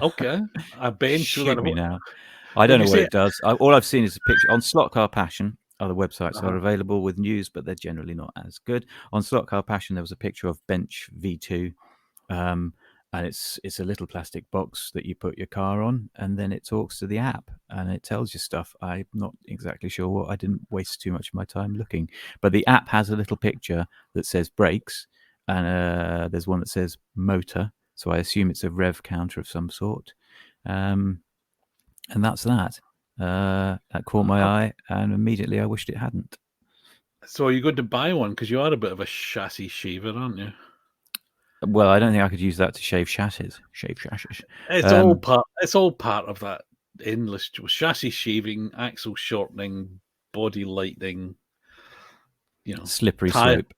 okay, a bench with Shoot that. me now. I When don't you know what say, it does. All I've seen is a picture on Slot Car Passion. Other websites are uh available with news, but they're generally not as good. On Slot Car Passion, there was a picture of Bench V2, and it's a little plastic box that you put your car on, and then it talks to the app and it tells you stuff. I'm not exactly sure what. I didn't waste too much of my time looking, but the app has a little picture that says brakes, and there's one that says motor. So I assume it's a rev counter of some sort. And that's that. That caught my eye, and immediately I wished it hadn't. so are you going to buy one? Because you are a bit of a chassis shaver, aren't you? Well, I don't think I could use that to shave chassis. It's all Um, part. It's all part of that endless chassis shaving, axle shortening, body lightening. You know, Slippery tire. slope.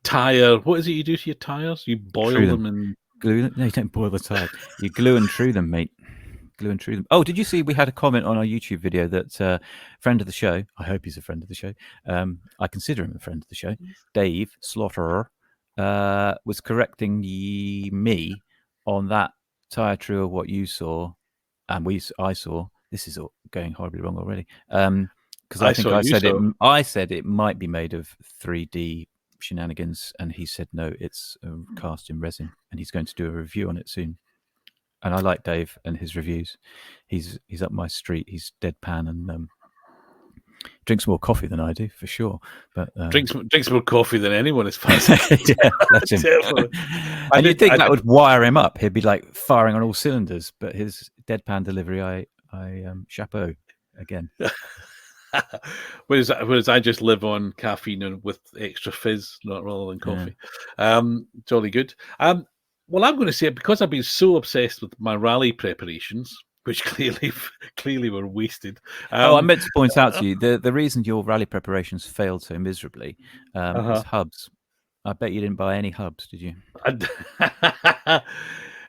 Tire. What is it you do to your tires? You True boil them. them in. Glue them. No, you don't boil the tires. You glue and true them, mate. Glue and true them. Oh, did you see we had a comment on our YouTube video that friend of the show, I hope he's a friend of the show, I consider him a friend of the show, Dave Slaughterer, was correcting me on that tire true of what you saw, and I saw. This is going horribly wrong already. Because I I think saw you so. I said it might be made of 3D shenanigans, and he said no, it's cast in resin, and he's going to do a review on it soon. And I like Dave and his reviews. He's up my street. He's deadpan and drinks more coffee than I do, for sure. But Drinks more coffee than anyone as far as yeah, bless him. definitely. And you'd think that would wire him up. He'd be like firing on all cylinders. But his deadpan delivery, I chapeau again. Whereas I just live on caffeine and with extra fizz, not rather than coffee. Jolly good. Well, I'm going to say because I've been so obsessed with my rally preparations, which clearly were wasted. I meant to point out to you the reason your rally preparations failed so miserably was hubs. I bet you didn't buy any hubs, did you?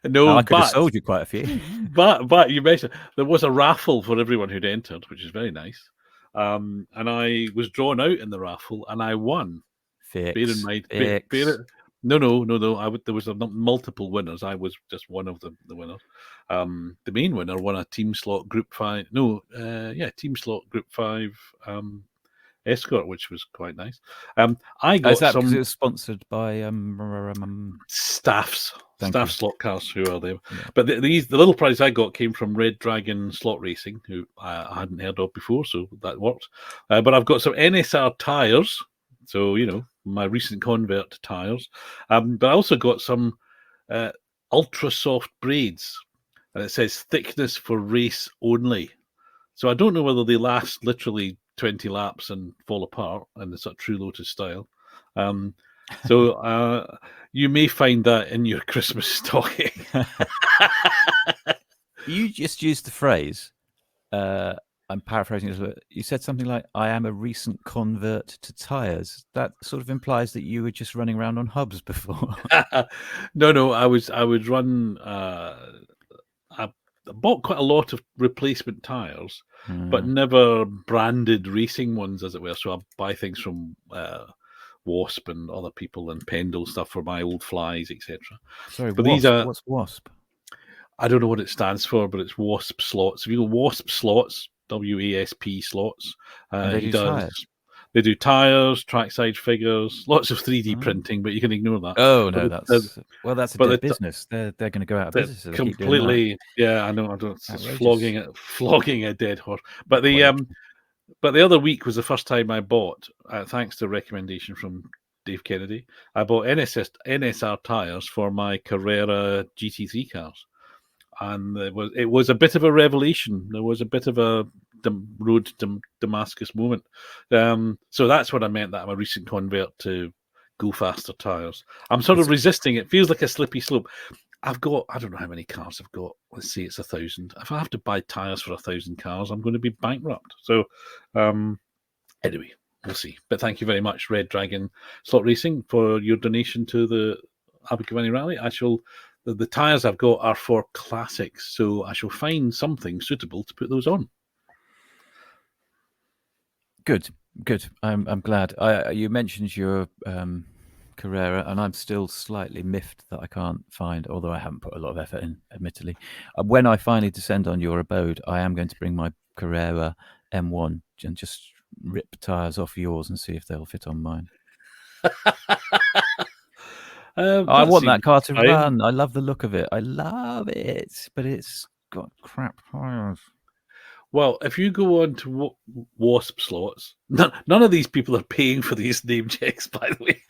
No, I could have sold you quite a few. but you mentioned there was a raffle for everyone who'd entered, which is very nice. And I was drawn out in the raffle, and I won. Bear in mind, no. There was multiple winners. I was just one of the winners. The main winner won a team slot Group 5. Team slot Group 5 Escort, which was quite nice. I Is got that because it some was sponsored by staff Thank you. slot cars who are there. Yeah. But the little prize I got came from Red Dragon Slot Racing, who I hadn't heard of before, so that worked. But I've got some NSR tyres, so my recent convert tyres. But I also got some ultra soft braids, and it says thickness for race only. So I don't know whether they last literally 20 laps and fall apart in the sort of True Lotus style. So you may find that in your Christmas stocking. You just used the phrase, I'm paraphrasing it, but you said something like, I am a recent convert to tyres. That sort of implies that you were just running around on hubs before. No, I would run. I bought quite a lot of replacement tyres, but never branded racing ones, as it were. So I buy things from Wasp and other people and Pendle stuff for my old flies, etc. Sorry, But Wasp. these are, What's Wasp? I don't know what it stands for, but it's Wasp slots. If you go Wasp slots, WASP slots, And they he do does. tyres. They do tyres, trackside figures, lots of 3D printing, but you can ignore that. Oh no, But that's a dead business. They're going to go out of business. So they keep doing that. completely, yeah, I know. I don't. It's flogging a dead horse. But the other week was the first time I bought, thanks to a recommendation from Dave Kennedy, I bought NSR tyres for my Carrera GT3 cars, and it was a bit of a revelation. There was a bit of a road to Damascus moment. So that's what I meant, that I'm a recent convert to go faster tyres. I'm sort of resisting it. Feels like a slippy slope. I've got, I don't know how many cars I've got. Let's say it's 1,000. If I have to buy tyres for 1,000 cars, I'm going to be bankrupt. So anyway, we'll see. But thank you very much, Red Dragon Slot Racing, for your donation to the Abergavenny Rally. The tyres I've got are for classics, so I shall find something suitable to put those on. Good. I'm glad. You mentioned your Carrera, and I'm still slightly miffed that I can't find, although I haven't put a lot of effort in, admittedly. When I finally descend on your abode, I am going to bring my Carrera M1 and just rip tyres off yours and see if they'll fit on mine. I want that car to run. I love the look of it. I love it, but it's got crap tyres. Well, if you go on to Wasp slots, none of these people are paying for these name checks, by the way.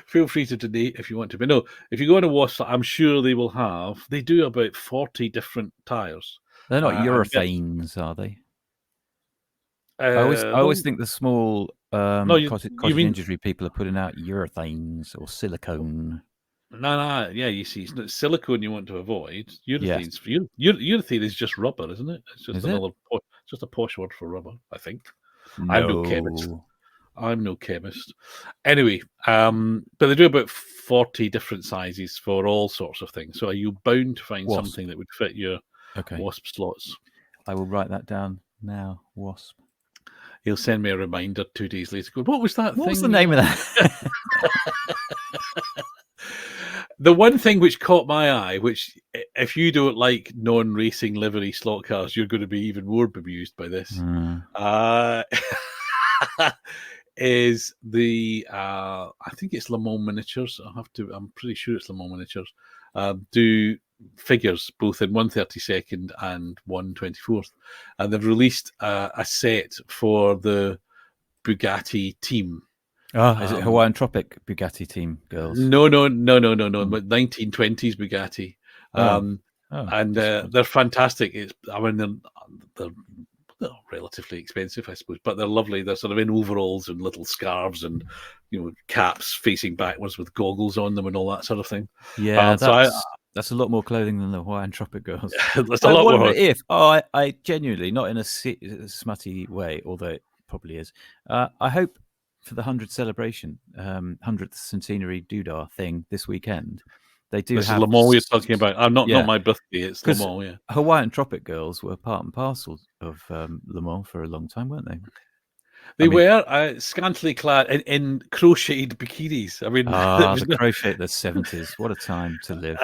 Feel free to donate if you want to. But no, if you go on a Wasp slot, I'm sure they do about 40 different tyres. They're not urethanes, are they? I always think the small cottage industry people are putting out urethanes or silicone. No, yeah, you see, it's silicone you want to avoid. Urethanes, urethane is just rubber, isn't it? It's just just a posh word for rubber, I think. No. I'm no chemist. Anyway, but they do about 40 different sizes for all sorts of things. So are you bound to find something that would fit your Wasp slots? I will write that down now, Wasp. He'll send me a reminder 2 days later. What was that thing? What was the name of that? The one thing which caught my eye, which if you don't like non-racing livery slot cars, you're going to be even more bemused by this, is the I think it's Le Mans Miniatures. I'm pretty sure it's Le Mans Miniatures. Do figures both in 1/32 and 1/24, and they've released a set for the Bugatti team. Is it Hawaiian Tropic Bugatti team girls? No, but 1920s Bugatti. And they're fantastic. They're relatively expensive, I suppose, but they're lovely. They're sort of in overalls and little scarves and caps facing backwards with goggles on them and all that sort of thing. Yeah, that's a lot more clothing than the Hawaiian Tropic girls. That's a lot more. I genuinely, not in a smutty way, although it probably is. I hope for the 100th celebration, 100th centenary doodah thing this weekend, they do this have... is Le Mans you're talking about. Not my birthday, it's Le Mans, yeah. Hawaiian Tropic girls were part and parcel of Le Mans for a long time, weren't they? They were scantily clad in crocheted bikinis. I mean, the crochet of the 70s. What a time to live.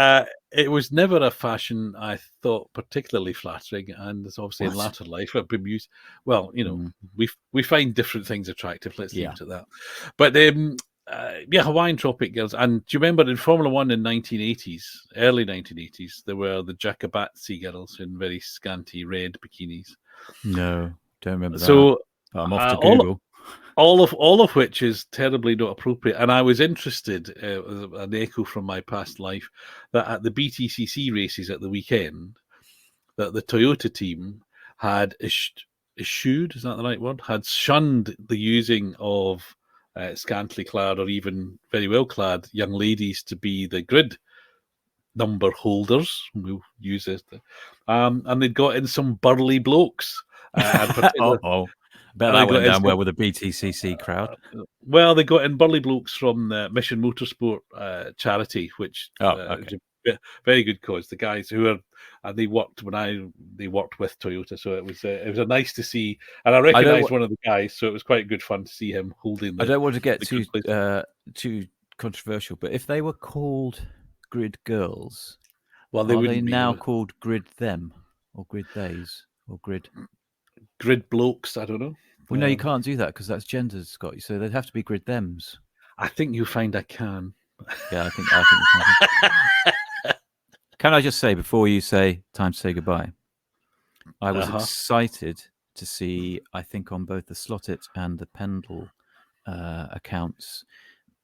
It was never a fashion I thought particularly flattering, and it's obviously in latter life I've been used. Well, we find different things attractive. Let's leave it at that. But Hawaiian Tropic Girls. And do you remember in Formula One in early 1980s, there were the Jacobatzi girls in very scanty red bikinis? No, don't remember that. So I'm off to Google. All of which is terribly not appropriate. And I was interested, an echo from my past life, that at the BTCC races at the weekend, that the Toyota team had eschewed, is that the right word? Had shunned the using of scantily clad or even very well clad young ladies to be the grid number holders. We'll use this. And they'd got in some burly blokes. Bet that went down well with the BTCC crowd. Well, they got in burly blokes from the Mission Motorsport charity, which is a very good cause. The guys who are they worked with Toyota, so it was a nice to see, and I recognised one of the guys, so it was quite good fun to see him holding. I don't want to get too controversial, but if they were called grid girls, well, are they now called grid them or grid theys or grid blokes? I don't know. Well, no, you can't do that because that's genders, Scott. So they'd have to be grid thems. I think you'll find I can. Yeah, I think you can. Can I just say before you say time to say goodbye? I was excited to see, I think on both the Slotted and the Pendle accounts,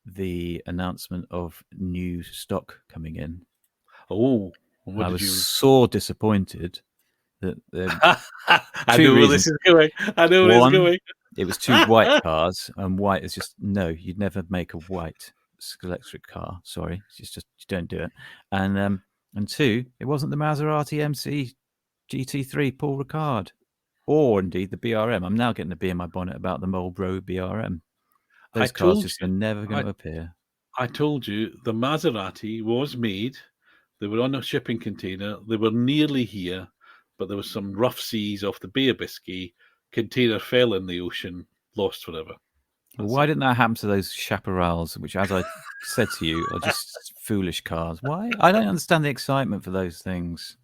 the announcement of new stock coming in. Oh, I was so disappointed that I know where this is going. It was two white cars, and white is just no. You'd never make a white electric car. Sorry, it's just you don't do it. And two, it wasn't the Maserati MC GT3 Paul Ricard, or indeed the BRM. I'm now getting a bee in my bonnet about the Marlboro BRM. Those cars just are never going to appear. I told you the Maserati was made. They were on a shipping container. They were nearly here, but there was some rough seas off the Bay of Biscay. Container fell in the ocean, lost forever. Well, why didn't that happen to those Chaparrals, which, as I said to you, are just foolish cars? Why? I don't understand the excitement for those things.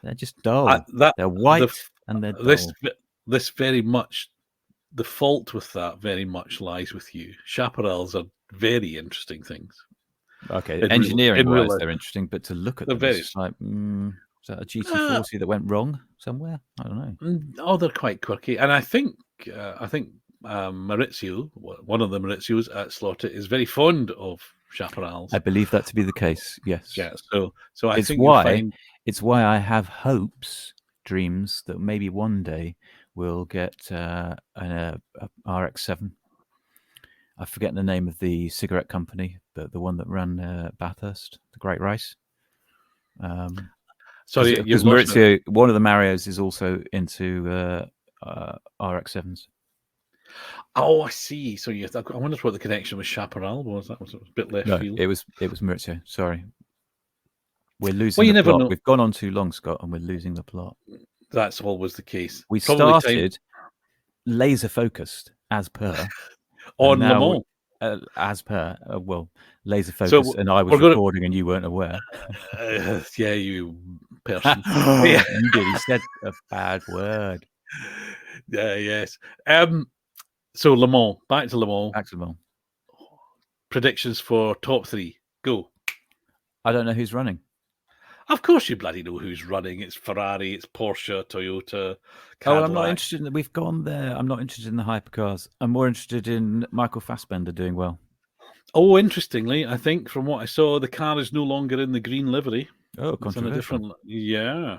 They're just dull. They're white and they're dull. This very much, the fault with that very much lies with you. Chaparrals are very interesting things. Okay, engineering-wise, they're interesting, but to look at them, it's like, is that a GT40 that went wrong somewhere? I don't know. Oh, they're quite quirky, and I think Maurizio, one of the Maurizios at Slaughter, is very fond of Chaparrals. I believe that to be the case. Yes. Yeah. So I think it's why I have hopes, dreams that maybe one day we'll get an RX-7. I forget the name of the cigarette company, but the one that ran Bathurst, the Great Race. Sorry, because Maurizio, one of the Marios is also into RX-7s. Oh, I see. So I wonder what the connection with Chaparral was. That was a bit left field. It was Maurizio. Sorry, we're losing. Well, the plot. We've gone on too long, Scott, and we're losing the plot. That's always the case. We started laser focused as per. On Le Mans. As per, laser focus, and I was recording and you weren't aware. Yeah, you person. You did. He said a bad word. Yes. So Le Mans, back to Le Mans. Back to Le Mans. Predictions for top 3. Go. I don't know who's running. Of course you bloody know who's running. It's Ferrari, it's Porsche, Toyota, Cadillac. Oh, I'm not interested in we've gone there. I'm not interested in the hypercars. I'm more interested in Michael Fassbender doing well. Oh, interestingly, I think from what I saw, the car is no longer in the green livery. Oh, controversial. Yeah.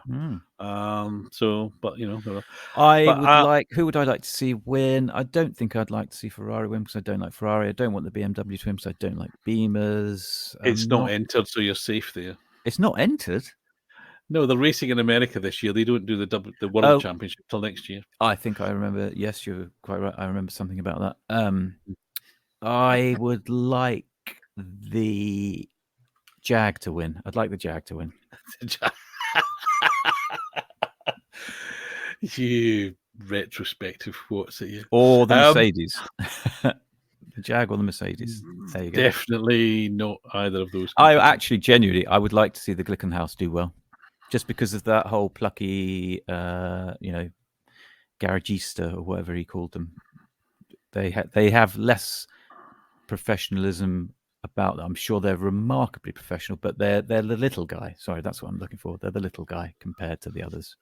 So, but you know, who would I like to see win? I don't think I'd like to see Ferrari win because I don't like Ferrari. I don't want the BMW to win because I don't like Beamers. It's not entered, so you're safe there. It's not entered. No, they're racing in America this year. They don't do the World Championship till next year. I think I remember. Yes, you're quite right. I remember something about that. I would like the Jag to win. I'd like the Jag to win. You retrospective quotes at you. Or the Mercedes. The Jag or the Mercedes. There you go. Definitely not either of those. I actually, genuinely, I would like to see the Glickenhaus do well. Just because of that whole plucky, garagista or whatever he called them. They have less professionalism about them. I'm sure they're remarkably professional, but they're the little guy. Sorry, that's what I'm looking for. They're the little guy compared to the others.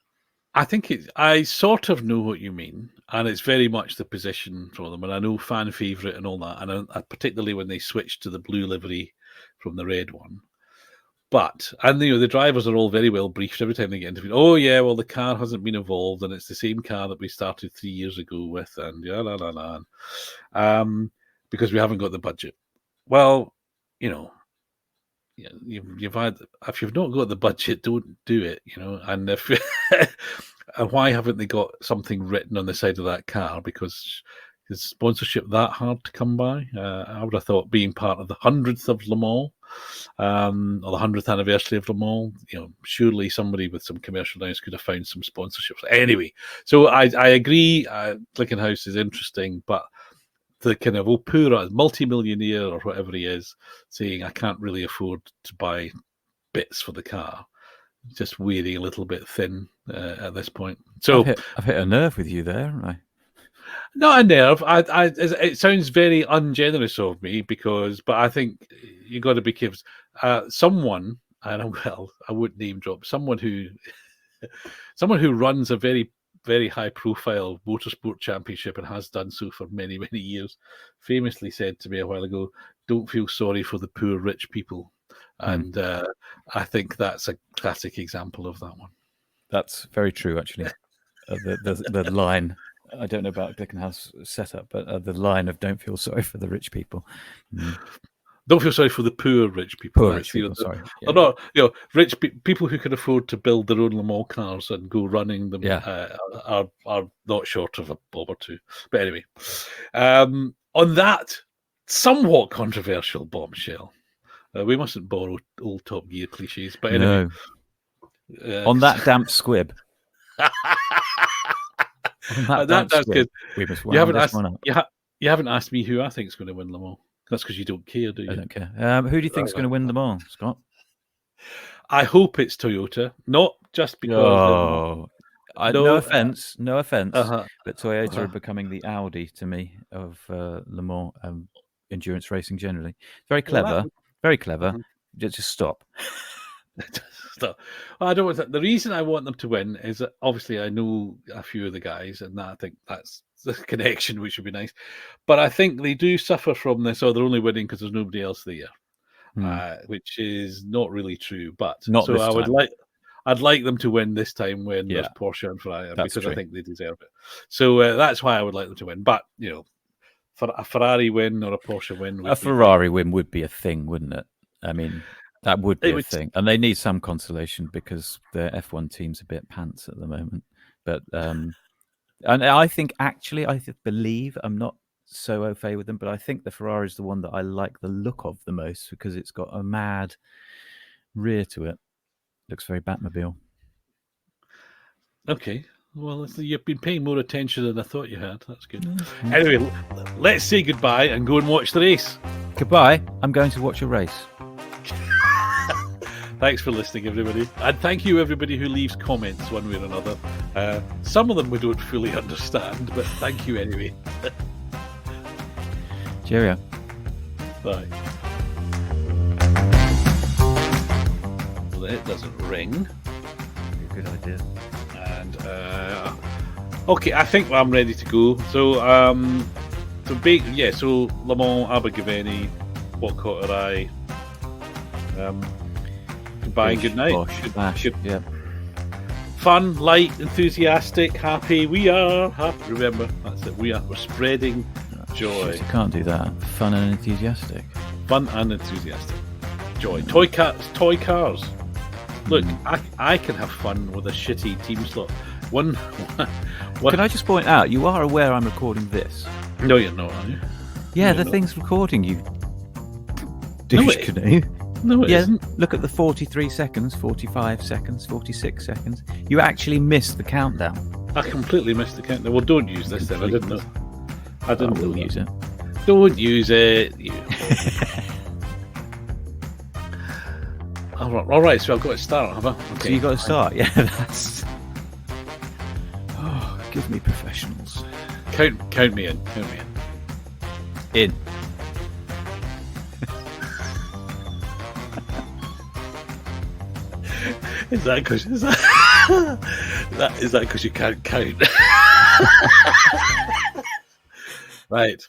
I think I sort of know what you mean, and it's very much the position for them. And I know fan favourite and all that, and particularly when they switched to the blue livery from the red one. But, and the drivers are all very well briefed every time they get interviewed. Oh, yeah, well, the car hasn't been evolved, and it's the same car that we started 3 years ago with, and because we haven't got the budget. Well, you've had, if you've not got the budget, don't do it, and if and why haven't they got something written on the side of that car? Because is sponsorship that hard to come by? I would have thought being part of the 100th of Le Mans, or the 100th anniversary of Le Mans, surely somebody with some commercial knowledge could have found some sponsorships. Anyway, so I agree, Glickenhaus is interesting, but the kind of poor multi-millionaire or whatever he is saying, I can't really afford to buy bits for the car, just wearing a little bit thin at this point. So I've hit a nerve with you there, haven't I? Not a nerve. It sounds very ungenerous of me but I think you got to be careful. Someone, and I would name drop someone who runs a very, very high-profile motorsport championship and has done so for many, many years, famously said to me a while ago, "Don't feel sorry for the poor rich people," and I think that's a classic example of that one. That's very true, actually. The line. I don't know about Glickenhaus setup, but the line of "Don't feel sorry for the rich people." Don't feel sorry for the poor rich people. Poor rich people, sorry. They're not, rich people who can afford to build their own Le Mans cars and go running them are not short of a bob or two. But anyway, on that somewhat controversial bombshell, we mustn't borrow old Top Gear cliches. But anyway, on that damp squib. That's good. We must you haven't asked me who I think is going to win Le Mans. That's because you don't care, do you? I don't care. Who do you think is going to win Le Mans, Scott? I hope it's Toyota, not just because. No offense, but Toyota are becoming the Audi to me of Le Mans endurance racing generally. Very clever, very clever. Just stop. Stop. I don't want that. The reason I want them to win is that obviously I know a few of the guys, and I think that's the connection, which would be nice. But I think they do suffer from this, or they're only winning because there's nobody else there, which is not really true. But I'd like them to win this time when there's Porsche and Ferrari, because I think they deserve it. So that's why I would like them to win. But for a Ferrari win or a Porsche win, Ferrari win would be a thing, wouldn't it? I mean, that would be a thing, and they need some consolation because their F1 team's a bit pants at the moment. But and I think actually, I believe I'm not so au fait with them, but I think the Ferrari is the one that I like the look of the most because it's got a mad rear to it. Looks very Batmobile. Okay. Well, you've been paying more attention than I thought you had. That's good. Anyway, let's say goodbye and go and watch the race. Goodbye. I'm going to watch a race. Thanks for listening, everybody. And thank you, everybody who leaves comments one way or another. Some of them we don't fully understand, but thank you anyway. Cheerio. Bye. Well, it doesn't ring. Good idea. And okay, I think I'm ready to go. So so Le Mans, Abergavenny, what caught our eye? Goodbye and good night. Yeah. Fun, light, enthusiastic, happy. We are happy. Remember, that's it. We're spreading joy. You can't do that. Fun and enthusiastic. Fun and enthusiastic. Joy. Toy cars. Look, I can have fun with a shitty team slot. One. Can I just point out, you are aware I'm recording this? No, you're not, are you? Yeah, the thing's recording you. Douche canoe. No, it isn't. Look at the 43 seconds, 45 seconds, 46 seconds. You actually missed the countdown. I completely missed the count. Well, don't use this then. I didn't know. I didn't will use it. Don't use it. All right, so I've got to start, have I? Okay. So you got to start, yeah. That's. Oh, give me professionals. Count me in. In. Is that because you can't count? Right.